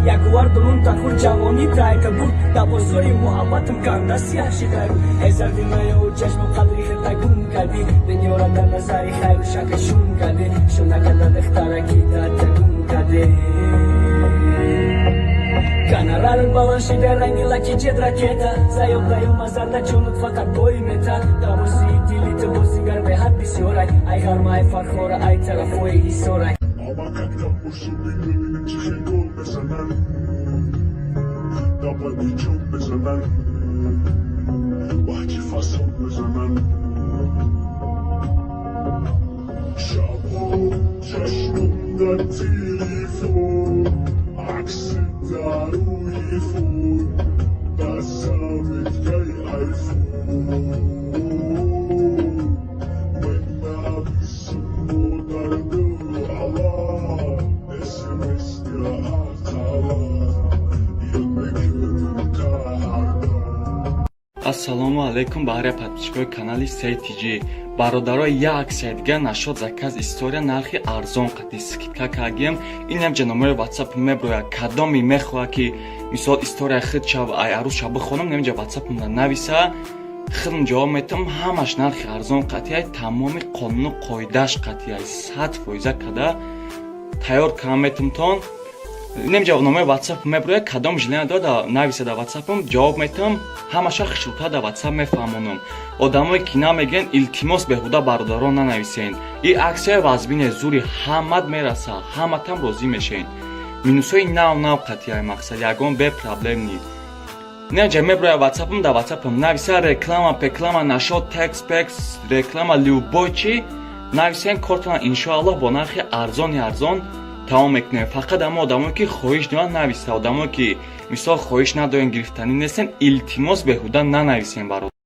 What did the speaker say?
яквар дунун такур ҷавонӣ тайка буд табозори муҳаббатам кандасия шида ҳезар димаёу чашму қадри хирта гум кардӣ дунёра дар назари хайру шакл шум кардӣ шунакада дехтараки дата гум кардӣ канарал баланд шида ранги лаки ҷед ракета заёб даём азарда ҷонут фақат бори мета тавози дили ту бозигар беҳад бисёрай ай ҳармаи фархора ай тарафҳои ҳисорай ассалому алайкум баҳри подписчикои канали Сайтиҷи. Бародаро як аксия дига нашод заказ история нархи арзон қади скидка кардем. Инам ҷа номери WhatsApp меброя кадоми мехоҳа ки мисол история хид шав ай арӯз шав бихонам немҷа WhatsApp нависа хидм ҷавоб метам ҳамаш нархи арзон қати ай тамоми қонуну қоидааш қати ай 100% када тайёр карметамтон. Немҷа номери WhatsApp меброя кадом жилина дода нависа да WhatsApp-ам ҷавоб метам ҳамаша хишута да WhatsApp мефаҳмонам. Одамое ки намегӯянд илтимос беҳуда бародарон нанависен. И аксияи вазбине зури ҳамат мераса, ҳаматам розӣ мешавед. Минусҳои нав қатияи мақсад ягон бе проблем ни. Немҷа меброя WhatsApp-ам да WhatsApp-ам нависа реклама, пеклама, нашод, текст, реклама, любой чи нависен кортона иншоаллоҳ бо нархи арзон тамом мекунем. Фақат ама одамое ки хоҳиш доранд нависа, одамое ки мисол хоҳиш надоранд гирифтанӣ нестен илтимос беҳуда нанависен баро